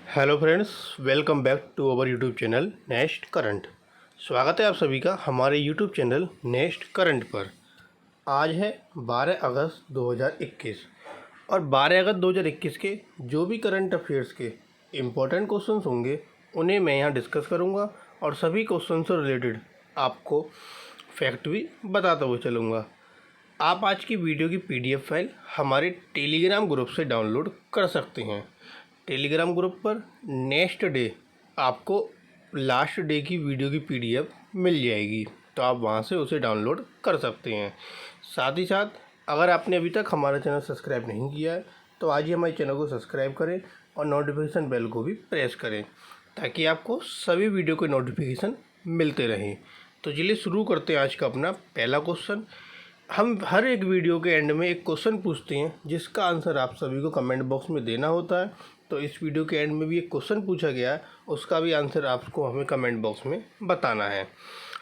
Hello friends, welcome back to our YouTube channel next current. स्वागत है आप सभी का हमारे यूट्यूब चैनल नेक्स्ट करंट पर। आज है 12 अगस्त 2021 और 12 अगस्त 2021 के जो भी करंट अफेयर्स के इम्पोर्टेंट क्वेश्चंस होंगे उन्हें मैं यहाँ डिस्कस करूँगा और सभी क्वेश्चन से रिलेटेड आपको फैक्ट भी बताता हुआ चलूँगा। आप आज की वीडियो की PDF फाइल हमारे टेलीग्राम ग्रुप से डाउनलोड कर सकते हैं। टेलीग्राम ग्रुप पर नेक्स्ट डे आपको लास्ट डे की वीडियो की PDF मिल जाएगी, तो आप वहां से उसे डाउनलोड कर सकते हैं। साथ ही साथ अगर आपने अभी तक हमारा चैनल सब्सक्राइब नहीं किया है तो आज ही हमारे चैनल को सब्सक्राइब करें और नोटिफिकेशन बेल को भी प्रेस करें ताकि आपको सभी वीडियो के नोटिफिकेशन मिलते रहें। तो चलिए शुरू करते हैं आज का अपना पहला क्वेश्चन। हम हर एक वीडियो के एंड में एक क्वेश्चन पूछते हैं जिसका आंसर आप सभी को कमेंट बॉक्स में देना होता है। तो इस वीडियो के एंड में भी एक क्वेश्चन पूछा गया है, उसका भी आंसर आपको हमें कमेंट बॉक्स में बताना है।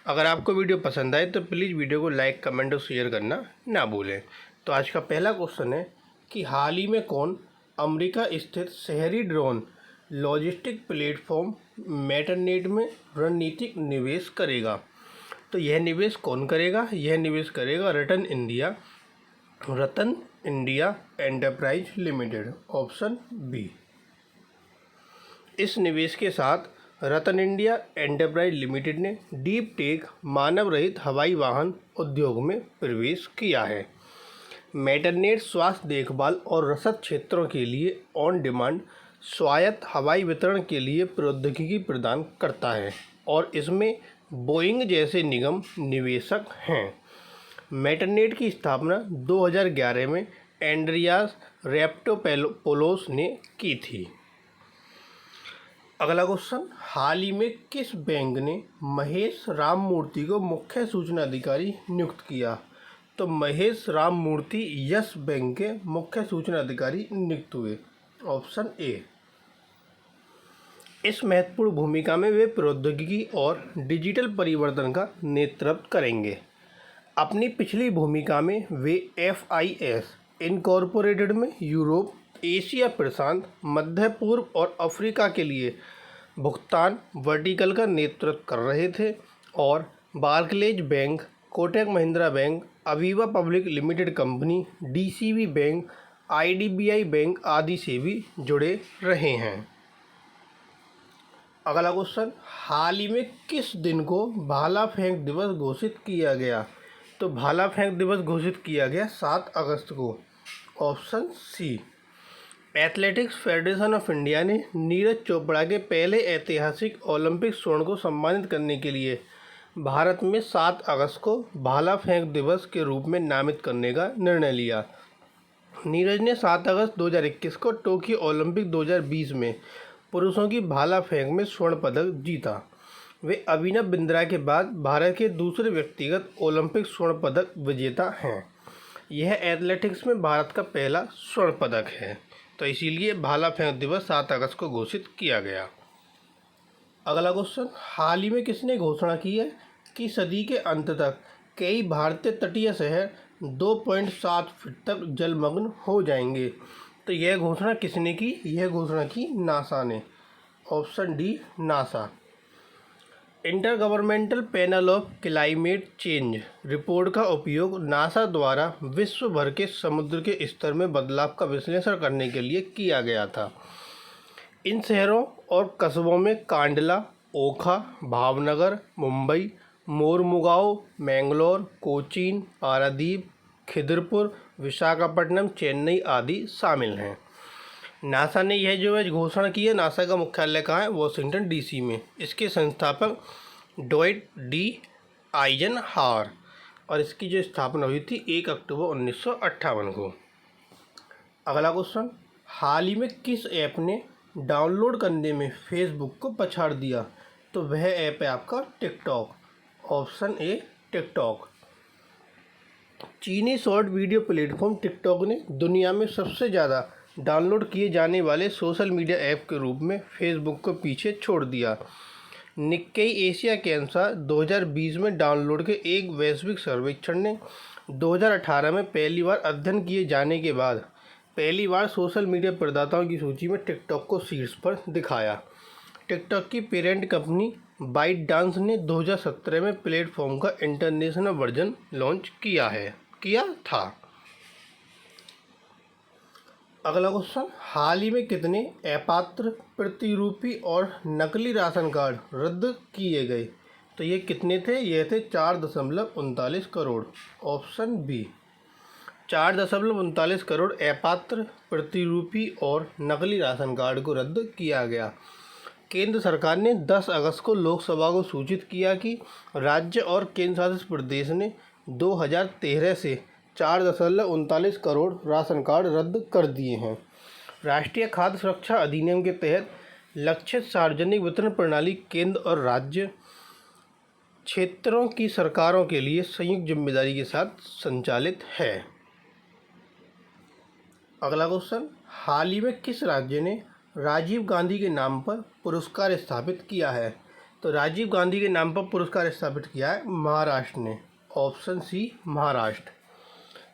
अगर आपको वीडियो पसंद आए तो प्लीज़ वीडियो को लाइक, कमेंट और शेयर करना ना भूलें। तो आज का पहला क्वेश्चन है कि हाल ही में कौन अमेरिका स्थित शहरी ड्रोन लॉजिस्टिक प्लेटफॉर्म मेटरनेट में रणनीतिक निवेश करेगा। तो यह निवेश कौन करेगा? यह निवेश करेगा Ratan India enterprise limited, option B. इस निवेश के साथ रतन इंडिया एंटरप्राइज लिमिटेड ने डीप टेक मानव रहित हवाई वाहन उद्योग में प्रवेश किया है। मेटरनेट स्वास्थ्य देखभाल और रसद क्षेत्रों के लिए ऑन डिमांड स्वायत्त हवाई वितरण के लिए प्रौद्योगिकी प्रदान करता है और इसमें बोइंग जैसे निगम निवेशक हैं। मेटरनेट की स्थापना 2011 में एंड्रियास रेप्टोपोलोस ने की थी। अगला क्वेश्चन, हाल ही में किस बैंक ने महेश राममूर्ति को मुख्य सूचना अधिकारी नियुक्त किया? तो महेश राममूर्ति यस बैंक के मुख्य सूचना अधिकारी नियुक्त हुए, ऑप्शन ए। इस महत्वपूर्ण भूमिका में वे प्रौद्योगिकी और डिजिटल परिवर्तन का नेतृत्व करेंगे। अपनी पिछली भूमिका में वे FIS इनकॉर्पोरेटेड में यूरोप, एशिया प्रशांत, मध्य पूर्व और अफ्रीका के लिए भुगतान वर्टिकल का नेतृत्व कर रहे थे और Barclays bank, Kotak Mahindra bank, Aviva public limited company, DCB bank, IDBI bank आदि से भी जुड़े रहे हैं। अगला क्वेश्चन, हाल ही में किस दिन को भाला फेंक दिवस घोषित किया गया? तो भाला फेंक दिवस घोषित किया गया 7 अगस्त को, option C. Athletics federation of India ने नीरज चोपड़ा के पहले ऐतिहासिक ओलंपिक स्वर्ण को सम्मानित करने के लिए भारत में 7 अगस्त को भाला फेंक दिवस के रूप में नामित करने का निर्णय लिया। नीरज ने 7 अगस्त 2021 को टोक्यो ओलंपिक 2020 में पुरुषों की भाला फेंक में स्वर्ण पदक जीता। वे अभिनव बिंद्रा के बाद भारत के दूसरे व्यक्तिगत ओलंपिक स्वर्ण पदक विजेता हैं। यह एथलेटिक्स में भारत का पहला स्वर्ण पदक है, तो इसीलिए भाला फेंक दिवस 7 अगस्त को घोषित किया गया। अगला क्वेश्चन, हाल ही में किसने घोषणा की है कि सदी के अंत तक कई भारतीय तटीय शहर 2.7 फीट तक जलमग्न हो जाएंगे? तो यह घोषणा किसने की? यह घोषणा की नासा ने, option D NASA. Inter governmental panel of climate change report का उपयोग नासा द्वारा विश्व भर के समुद्र के स्तर में बदलाव का विश्लेषण करने के लिए किया गया था। इन शहरों और कस्बों में कांडला, ओखा, भावनगर, मुंबई, मोरमुगाओ, मैंगलोर, कोचीन, पारादीप, खिदरपुर, विशाखापट्टनम, चेन्नई आदि शामिल हैं। नासा ने यह जो है घोषणा की है। नासा का मुख्यालय कहाँ है? वॉशिंगटन DC में। इसके संस्थापक डॉइट डी आइजनहावर और इसकी जो स्थापना हुई थी 1 अक्टूबर 1958 को। अगला क्वेश्चन, हाल ही में किस ऐप ने डाउनलोड करने में फेसबुक को पछाड़ दिया? तो वह ऐप है आपका टिकटॉक, ऑप्शन ए टिकटॉक। चीनी शॉर्ट वीडियो प्लेटफॉर्म टिकटॉक ने दुनिया में सबसे ज़्यादा डाउनलोड किए जाने वाले सोशल मीडिया ऐप के रूप में फेसबुक को पीछे छोड़ दिया। निक्केई एशिया के अनुसार 2020 में डाउनलोड के एक वैश्विक सर्वेक्षण ने 2018 में पहली बार अध्ययन किए जाने के बाद पहली बार सोशल मीडिया प्रदाताओं की सूची में टिकटॉक को शीर्ष पर दिखाया। टिकटॉक की पेरेंट कंपनी बाइट डांस ने 2017 में प्लेटफॉर्म का इंटरनेशनल वर्जन लॉन्च किया था। अगला क्वेश्चन, हाल ही में कितने अपात्र, प्रतिरूपी और नकली राशन कार्ड रद्द किए गए? तो ये कितने थे? ये थे 4.39 करोड़। ऑप्शन बी, 4.39 करोड़ अपात्र, प्रतिरूपी और नकली राशन कार्ड को रद्द किया गया। केंद्र सरकार ने 10 अगस्त को लोकसभा को सूचित किया कि राज्य और केंद्र शासित प्रदेश ने 2013 से 4.39 करोड़ राशन कार्ड रद्द कर दिए हैं। राष्ट्रीय खाद्य सुरक्षा अधिनियम के तहत लक्षित सार्वजनिक वितरण प्रणाली केंद्र और राज्य क्षेत्रों की सरकारों के लिए संयुक्त जिम्मेदारी के साथ संचालित है। अगला क्वेश्चन, हाल ही में किस राज्य ने राजीव गांधी के नाम पर पुरस्कार स्थापित किया है? तो राजीव गांधी के नाम पर पुरस्कार स्थापित किया है महाराष्ट्र ने। Option C, Maharashtra.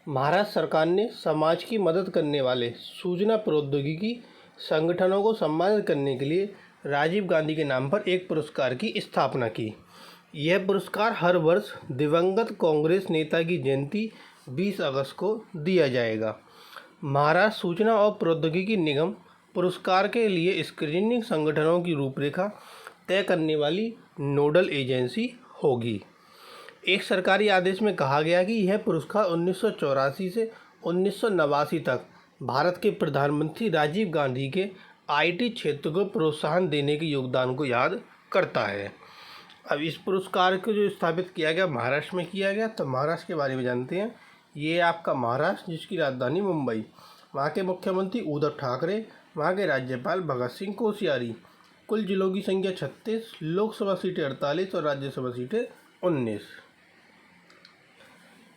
महाराष्ट्र सरकार ने समाज की मदद करने वाले सूचना प्रौद्योगिकी संगठनों को सम्मानित करने के लिए राजीव गांधी के नाम पर एक पुरस्कार की स्थापना की। यह पुरस्कार हर वर्ष दिवंगत कांग्रेस नेता की जयंती 20 अगस्त को दिया जाएगा। महाराष्ट्र सूचना और प्रौद्योगिकी निगम पुरस्कार के लिए स्क्रीनिंग संगठनों की रूपरेखा तय करने वाली नोडल एजेंसी होगी। एक सरकारी आदेश में कहा गया कि यह पुरस्कार 1984 से 1989 तक भारत के प्रधानमंत्री राजीव गांधी के आईटी क्षेत्र को प्रोत्साहन देने के योगदान को याद करता है। अब इस पुरस्कार को जो स्थापित किया गया महाराष्ट्र में किया गया, तो महाराष्ट्र के बारे में जानते हैं। ये आपका महाराष्ट्र, जिसकी राजधानी मुंबई, वहाँ के मुख्यमंत्री उद्धव ठाकरे, वहाँ के राज्यपाल भगत सिंह कोश्यारी। कुल जिलों की संख्या 36, लोकसभा सीटें 48 और राज्यसभा सीटें 19।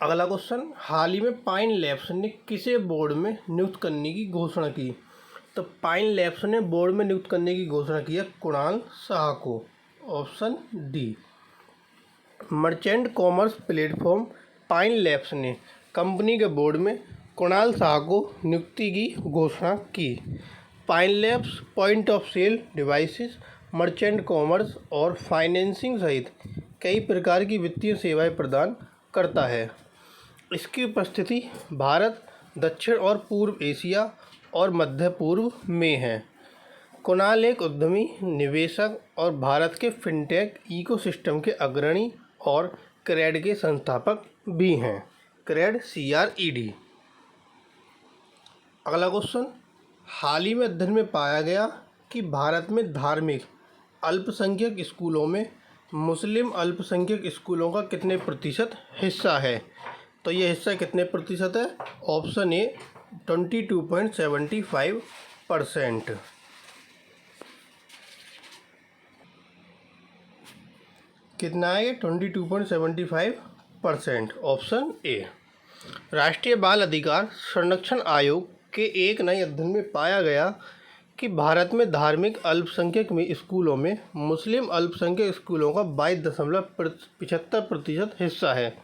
अगला क्वेश्चन, हाल ही में पाइन लैब्स ने किसे बोर्ड में नियुक्त करने की घोषणा की? तो पाइन लैब्स ने बोर्ड में नियुक्त करने की घोषणा की है कुणाल शाह को। Option D. Merchant commerce platform Pine Labs ने कंपनी के बोर्ड में कुणाल शाह को नियुक्ति की घोषणा की। Pine Labs point of sale devices, merchant commerce और फाइनेंसिंग सहित कई प्रकार की वित्तीय सेवाएं प्रदान करता है। इसकी उपस्थिति भारत, दक्षिण और पूर्व एशिया और मध्य पूर्व में है। कुणाल एक उद्यमी, निवेशक और भारत के फिनटेक इकोसिस्टम के अग्रणी और क्रेड के संस्थापक भी हैं। Crate CRED। अगला क्वेश्चन, हाल ही में अध्ययन में पाया गया कि भारत में धार्मिक अल्पसंख्यक स्कूलों में मुस्लिम अल्पसंख्यक स्कूलों का कितने प्रतिशत हिस्सा है? तो ये हिस्सा कितने प्रतिशत है? Option A 22.75%। कितना है ये? 22.75%। Option A. राष्ट्रीय बाल अधिकार संरक्षण आयोग के एक नए अध्ययन में पाया गया कि भारत में धार्मिक अल्पसंख्यक में स्कूलों में मुस्लिम अल्पसंख्यक स्कूलों का 22.75% हिस्सा है।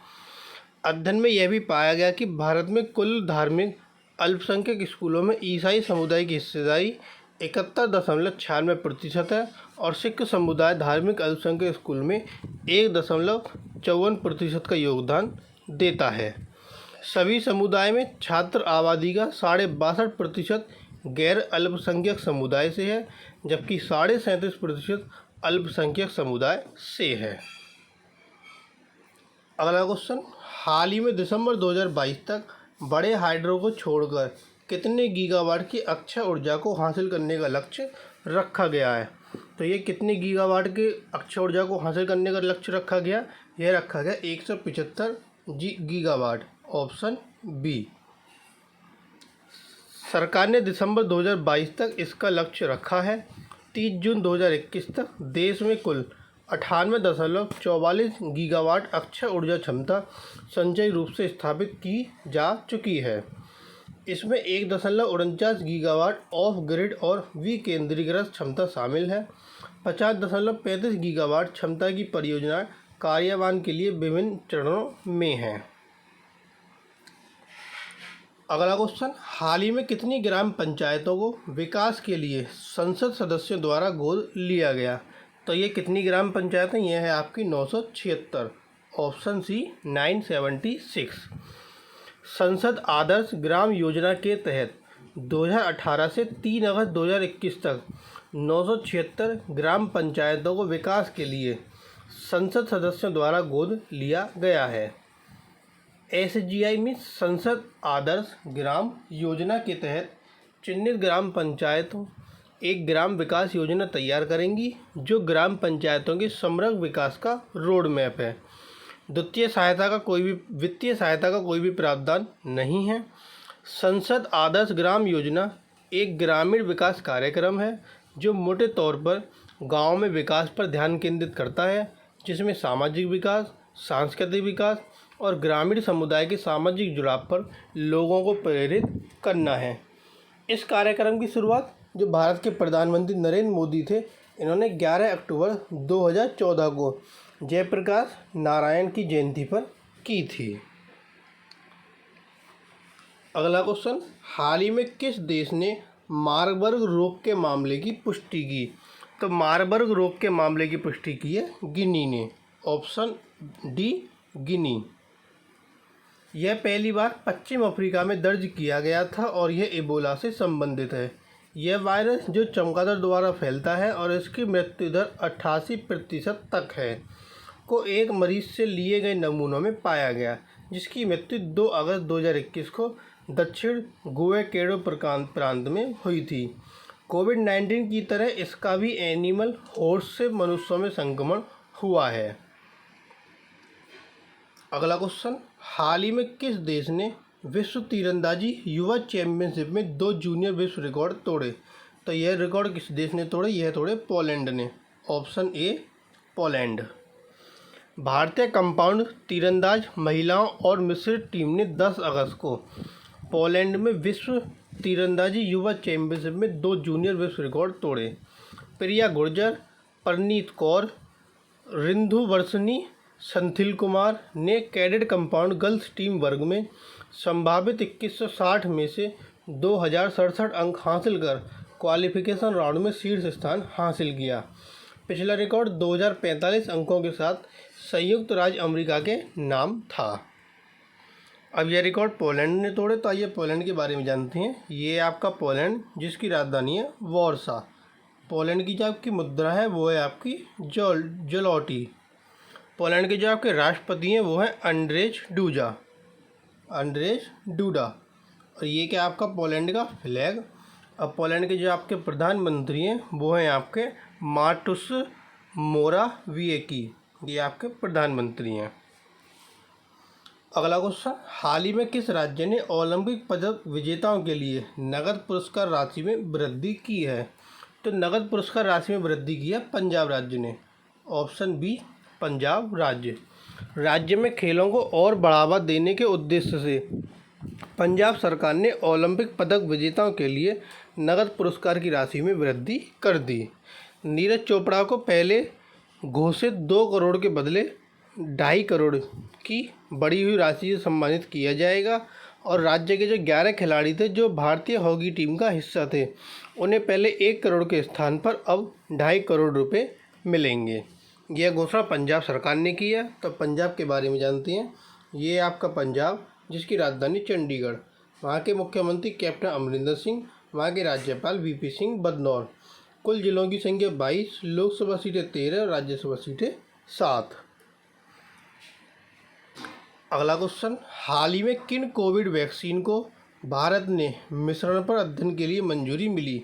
अध्ययन में यह भी पाया गया कि भारत में कुल धार्मिक अल्पसंख्यक स्कूलों में ईसाई समुदाय की हिस्सेदारी 71.96% है और सिख समुदाय धार्मिक अल्पसंख्यक स्कूल में 1.54% का योगदान देता है। सभी समुदाय में छात्र आबादी का 62.5% गैर अल्पसंख्यक समुदाय से है, जबकि 37.5% अल्पसंख्यक समुदाय से है। अगला क्वेश्चन, हाल ही में दिसंबर 2022 तक बड़े हाइड्रो को छोड़कर कितने गीगावाट की अक्षय ऊर्जा को हासिल करने का लक्ष्य रखा गया है? तो ये कितने गीगावाट के अक्षय ऊर्जा को हासिल करने का लक्ष्य रखा गया? यह रखा गया 175 गीगावाट। Option B. सरकार ने दिसंबर 2022 तक इसका लक्ष्य रखा है। 30 जून 2021 तक देश में कुल 98.44 गीगावाट अक्षय ऊर्जा क्षमता संचयी रूप से स्थापित की जा चुकी है। इसमें 1.49 गीगावाट ऑफ ग्रिड और विकेंद्रीकृत क्षमता शामिल है। 50.35 गीगावाट क्षमता की परियोजनाएं कार्यान्वयन के लिए विभिन्न चरणों में हैं। अगला क्वेश्चन, हाल ही में कितनी ग्राम पंचायतों को विकास के लिए संसद सदस्यों द्वारा गोद लिया गया? तो ये कितनी ग्राम पंचायतें? ये है आपकी 976। Option C 976। संसद आदर्श ग्राम योजना के तहत 2018 से 3 अगस्त 2021 तक 976 ग्राम पंचायतों को विकास के लिए संसद सदस्यों द्वारा गोद लिया गया है। SGI में संसद आदर्श ग्राम योजना के तहत चिन्हित ग्राम पंचायतों एक ग्राम विकास योजना तैयार करेंगी जो ग्राम पंचायतों के समग्र विकास का रोड मैप है। वित्तीय सहायता का कोई भी प्रावधान नहीं है। संसद आदर्श ग्राम योजना एक ग्रामीण विकास कार्यक्रम है जो मोटे तौर पर गांव में विकास पर ध्यान केंद्रित करता है, जिसमें सामाजिक विकास, सांस्कृतिक विकास और ग्रामीण समुदाय के सामाजिक जुड़ाव पर लोगों को प्रेरित करना है। इस कार्यक्रम की शुरुआत जो भारत के प्रधानमंत्री नरेंद्र मोदी थे, इन्होंने 11 अक्टूबर 2014 को जयप्रकाश नारायण की जयंती पर की थी। अगला क्वेश्चन, हाल ही में किस देश ने मार्बर्ग रोग के मामले की पुष्टि की? तो मार्बर्ग रोग के मामले की पुष्टि की है गिनी ने। ऑप्शन डी गिनी। यह पहली बार पश्चिम अफ्रीका में दर्ज किया गया था और यह इबोला से संबंधित है। यह वायरस जो चमगादड़ द्वारा फैलता है और इसकी मृत्यु दर 88% तक है को एक मरीज से लिए गए नमूनों में पाया गया, जिसकी मृत्यु 2 अगस्त 2021 को दक्षिण गुएकेडो प्रांत में हुई थी। कोविड-19 की तरह इसका भी एनिमल हॉर्स से मनुष्यों में संक्रमण हुआ है। अगला क्वेश्चन, हाल ही में किस देश ने विश्व तीरंदाजी युवा चैंपियनशिप में 2 जूनियर विश्व रिकॉर्ड तोड़े? तो यह रिकॉर्ड किस देश ने तोड़े? यह तोड़े पोलैंड ने। Option A Poland. भारतीय कंपाउंड तीरंदाज महिलाओं और मिश्रित टीम ने 10 अगस्त को पोलैंड में विश्व तीरंदाजी युवा चैंपियनशिप में 2 जूनियर विश्व रिकॉर्ड तोड़े। प्रिया गुर्जर, परनीत कौर, रिंधु वर्षनी, संथिल कुमार ने कैडेट कंपाउंड गर्ल्स टीम वर्ग में संभावित 2160 में से 2067 अंक हासिल कर क्वालिफिकेशन राउंड में शीर्ष स्थान हासिल किया। पिछला रिकॉर्ड 2045 अंकों के साथ संयुक्त राज्य अमेरिका के नाम था। अब यह रिकॉर्ड पोलैंड ने तोड़े, तो आइए पोलैंड के बारे में जानते हैं। ये आपका पोलैंड जिसकी राजधानी है वॉर्सा। पोलैंड की जो आपकी मुद्रा है वो है आपकी ज़्लोटी। पोलैंड के जो आपके राष्ट्रपति हैं वो हैं अंड्रेज डूडा। और ये क्या आपका पोलैंड का फ्लैग। अब पोलैंड के जो आपके प्रधानमंत्री हैं वो हैं आपके मार्टुस मोराविएकी, ये आपके प्रधानमंत्री हैं। अगला क्वेश्चन, हाल ही में किस राज्य ने ओलंपिक पदक विजेताओं के लिए नगद पुरस्कार राशि में वृद्धि की है? तो नगद पुरस्कार राशि में वृद्धि की है पंजाब राज्य ने। ऑप्शन बी पंजाब राज्य में खेलों को और बढ़ावा देने के उद्देश्य से पंजाब सरकार ने ओलंपिक पदक विजेताओं के लिए नगद पुरस्कार की राशि में वृद्धि कर दी। नीरज चोपड़ा को पहले घोषित 2 करोड़ के बदले 2.5 करोड़ की बढ़ी हुई राशि से सम्मानित किया जाएगा और राज्य के जो 11 खिलाड़ी थे जो भारतीय हॉकी टीम का हिस्सा थे, उन्हें पहले 1 करोड़ के स्थान पर अब 2.5 करोड़ रुपए मिलेंगे। यह घोषणा पंजाब सरकार ने की है। तो पंजाब के बारे में जानते हैं। ये आपका पंजाब जिसकी राजधानी चंडीगढ़, वहाँ के मुख्यमंत्री कैप्टन अमरिंदर सिंह, वहाँ के राज्यपाल VP सिंह बदनौर। कुल जिलों की संख्या 22, लोकसभा सीटें 13 और राज्यसभा सीटें 7। अगला क्वेश्चन, हाल ही में किन कोविड वैक्सीन को भारत ने मिश्रण पर अध्ययन के लिए मंजूरी मिली?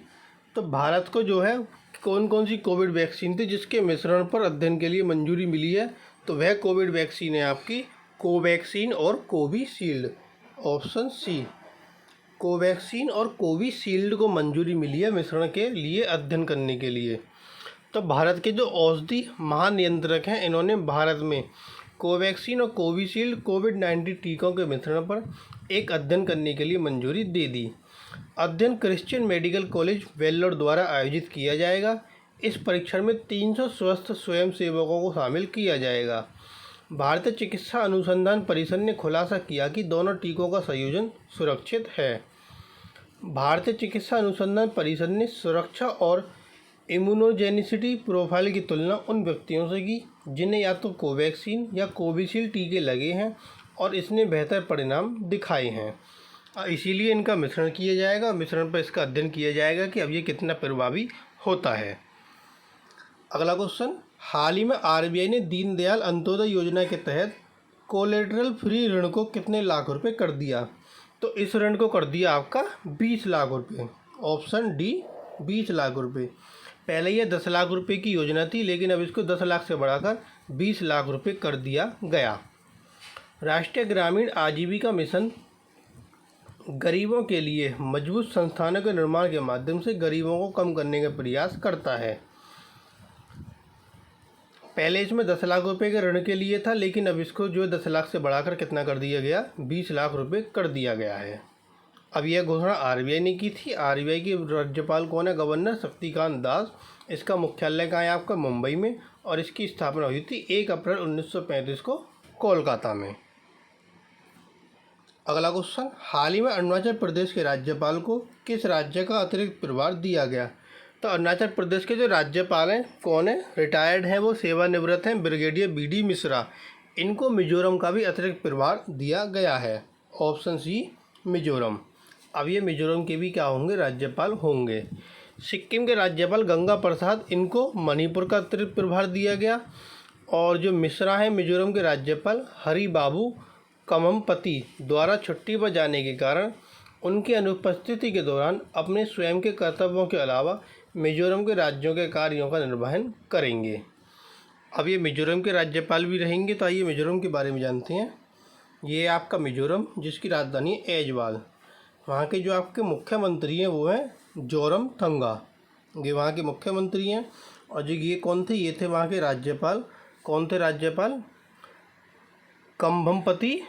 तो भारत को जो है कौन कौन सी कोविड वैक्सीन थी जिसके मिश्रण पर अध्ययन के लिए मंजूरी मिली है? तो वह कोविड वैक्सीन है आपकी कोवैक्सीन और कोविशील्ड। ऑप्शन सी कोवैक्सीन और कोविशील्ड को मंजूरी मिली है मिश्रण के लिए अध्ययन करने के लिए। तो भारत के जो औषधि महानियंत्रक हैं, इन्होंने भारत में कोवैक्सीन और कोविशील्ड कोविड-19 टीकों के मिश्रण पर एक अध्ययन करने के लिए मंजूरी दे दी। अध्ययन क्रिश्चियन मेडिकल कॉलेज वेल्लोर द्वारा आयोजित किया जाएगा। इस परीक्षण में 300 स्वस्थ स्वयंसेवकों को शामिल किया जाएगा। भारतीय चिकित्सा अनुसंधान परिषद ने खुलासा किया कि दोनों टीकों का संयोजन सुरक्षित है। भारतीय चिकित्सा अनुसंधान परिषद ने सुरक्षा और इम्यूनोजेनिसिटी प्रोफाइल की तुलना उन व्यक्तियों से की जिन्हें या तो कोवैक्सीन या कोविशील्ड टीके लगे हैं और इसने बेहतर परिणाम दिखाए हैं। इसीलिए इनका मिश्रण किया जाएगा। मिश्रण पर इसका अध्ययन किया जाएगा कि अब ये कितना प्रभावी होता है। अगला क्वेश्चन, हाल ही में आरबीआई ने दीनदयाल अंत्योदय योजना के तहत कोलेटरल फ्री ऋण को कितने लाख रुपए कर दिया? तो इस ऋण को कर दिया आपका 20 लाख रुपए। ऑप्शन डी 20 लाख रुपए। पहले यह 10 लाख रुपए की योजना थी, लेकिन अब इसको 10 लाख से बढ़ाकर 20 लाख रुपए कर दिया गया। राष्ट्रीय ग्रामीण आजीविका मिशन गरीबों के लिए मजबूत संस्थानों के निर्माण के माध्यम से गरीबों को कम करने का प्रयास करता है। पहले इसमें 10 लाख रुपए के ऋण के लिए था, लेकिन अब इसको जो 10 लाख से बढ़ाकर कितना कर दिया गया? 20 लाख रुपए कर दिया गया है। अब यह घोषणा आरबीआई ने की थी। आरबीआई के राज्यपाल कौन है? गवर्नर शक्तिकांत दास। इसका मुख्यालय कहाँ है? आपका मुंबई में। और इसकी स्थापना हुई थी 1 अप्रैल 1935 को कोलकाता में। अगला क्वेश्चन, हाल ही में अरुणाचल प्रदेश के राज्यपाल को किस राज्य का अतिरिक्त प्रभार दिया गया? तो अरुणाचल प्रदेश के जो राज्यपाल हैं कौन है? रिटायर्ड हैं, वो सेवानिवृत्त हैं, ब्रिगेडियर BD मिश्रा। इनको मिजोरम का भी अतिरिक्त प्रभार दिया गया है। Option C Mizoram. अब ये मिजोरम के भी क्या होंगे? राज्यपाल होंगे। सिक्किम के राज्यपाल गंगा प्रसाद, इनको मणिपुर का अतिरिक्त प्रभार दिया गया। और जो मिश्रा हैं मिजोरम के राज्यपाल हरि बाबू कमम्पति द्वारा छुट्टी पर जाने के कारण उनकी अनुपस्थिति के दौरान अपने स्वयं के कर्तव्यों के अलावा मिजोरम के राज्यों के कार्यों का निर्वहन करेंगे। अब ये मिजोरम के राज्यपाल भी रहेंगे। तो आइए मिजोरम के बारे में जानते हैं। ये आपका मिजोरम, जिसकी राजधानी है ऐजवाल। वहाँ के जो आपके मुख्यमंत्री हैं वो हैं जोरमथंगा। ये वहाँ के मुख्यमंत्री हैं। और जो ये कौन थे? ये थे वहाँ के राज्यपाल। कौन थे राज्यपाल? कंभमपति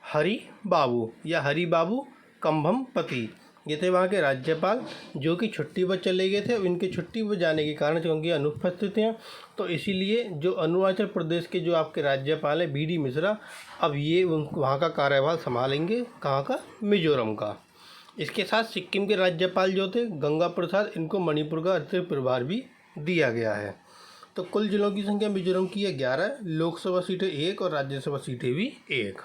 हरि बाबू या हरि बाबू कंभमपति, ये थे वहाँ के राज्यपाल जो कि छुट्टी पर चले गए थे। इनके छुट्टी पर जाने के कारण उनकी अनुपस्थित हैं, तो इसीलिए जो अरुणाचल प्रदेश के जो आपके राज्यपाल हैं BD मिश्रा, अब ये वहाँ का कार्यभार संभालेंगे। कहाँ का? मिजोरम का। इसके साथ सिक्किम के राज्यपाल जो थे गंगा प्रसाद, इनको मणिपुर का अतिरिक्त प्रभार भी दिया गया है। तो कुल जिलों की संख्या मिजोरम की है 11, लोकसभा सीटें 1 और राज्यसभा सीटें भी 1।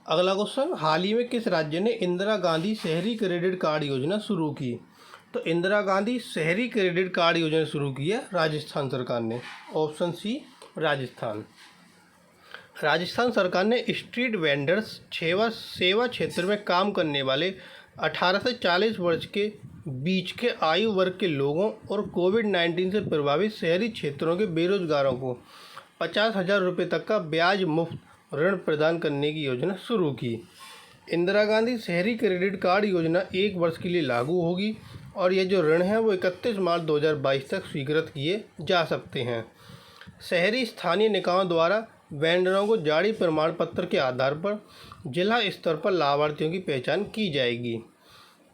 अगला क्वेश्चन, हाल ही में किस राज्य ने इंदिरा गांधी शहरी क्रेडिट कार्ड योजना शुरू की? तो इंदिरा गांधी शहरी क्रेडिट कार्ड योजना शुरू की है राजस्थान सरकार ने। Option C Rajasthan. राजस्थान सरकार ने स्ट्रीट वेंडर्स सेवा क्षेत्र में काम करने वाले 18 से 40 वर्ष के बीच के आयु वर्ग के लोगों और कोविड-19 से प्रभावित शहरी क्षेत्रों के बेरोजगारों को 50,000 रुपये तक का ब्याज मुफ्त ऋण प्रदान करने की योजना शुरू की। इंदिरा गांधी शहरी क्रेडिट कार्ड योजना 1 वर्ष के लिए लागू होगी और ये जो ऋण है वो 31 मार्च 2022 तक स्वीकृत किए जा सकते हैं। शहरी स्थानीय निकायों द्वारा वेंडरों को जारी प्रमाण पत्र के आधार पर जिला स्तर पर लाभार्थियों की पहचान की जाएगी।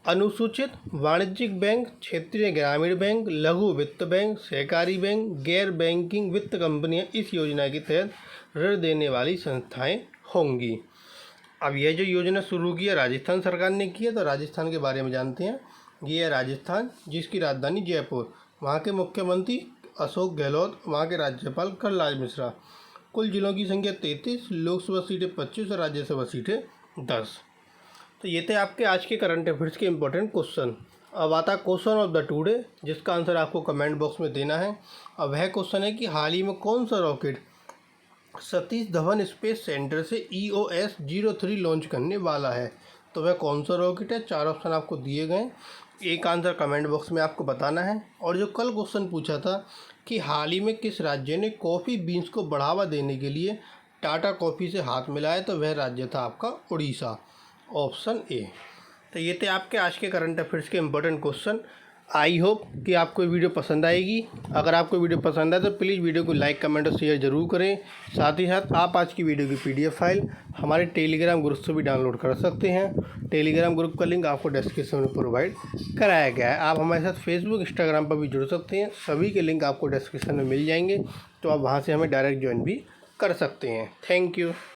अनुसूचित वाणिज्यिक बैंक, क्षेत्रीय ग्रामीण बैंक, लघु वित्त बैंक, सहकारी बैंक, गैर बैंकिंग वित्त कंपनियां इस योजना के तहत ऋण देने वाली संस्थाएं होंगी। अब यह जो योजना शुरू की है राजस्थान सरकार ने की है, तो राजस्थान के बारे में जानते हैं। ये है राजस्थान, जिसकी राजधानी जयपुर। वहाँ के मुख्यमंत्री अशोक गहलोत, वहाँ के राज्यपाल कलराज मिश्रा। कुल जिलों की संख्या 33, लोकसभा सीटें 25 और राज्यसभा सीटें 10। तो ये थे आपके आज के करंट अफेयर्स के इंपॉर्टेंट क्वेश्चन। अब आता क्वेश्चन ऑफ द टुडे, जिसका आंसर आपको कमेंट बॉक्स में देना है। अब वह क्वेश्चन है कि हाल ही में कौन सा rocket Satish Dhawan space centre से EOS-03 लॉन्च करने वाला है? तो वह कौन सा रॉकेट है? 4 ऑप्शन आपको दिए गए, एक आंसर कमेंट बॉक्स में आपको बताना है। और जो कल क्वेश्चन पूछा था कि हाल ही में किस राज्य ने कॉफ़ी बीन्स को बढ़ावा देने के लिए टाटा कॉफ़ी से हाथ मिलाया, तो वह राज्य था आपका उड़ीसा। Option A. तो ये थे आपके आज के करंट अफेयर्स के इंपॉर्टेंट क्वेश्चन। आई होप कि आपको वीडियो पसंद आएगी। अगर आपको वीडियो पसंद आए तो प्लीज़ वीडियो को लाइक, कमेंट और शेयर ज़रूर करें। साथ ही साथ आप आज की वीडियो की PDF फाइल हमारे टेलीग्राम ग्रुप से भी डाउनलोड कर सकते हैं। टेलीग्राम ग्रुप का लिंक आपको डिस्क्रिप्शन में प्रोवाइड कराया गया है। आप हमारे साथ फेसबुक, इंस्टाग्राम पर भी जुड़ सकते हैं। सभी के लिंक आपको डिस्क्रिप्शन में मिल जाएंगे, तो आप वहाँ से हमें डायरेक्ट ज्वाइन भी कर सकते हैं। Thank you.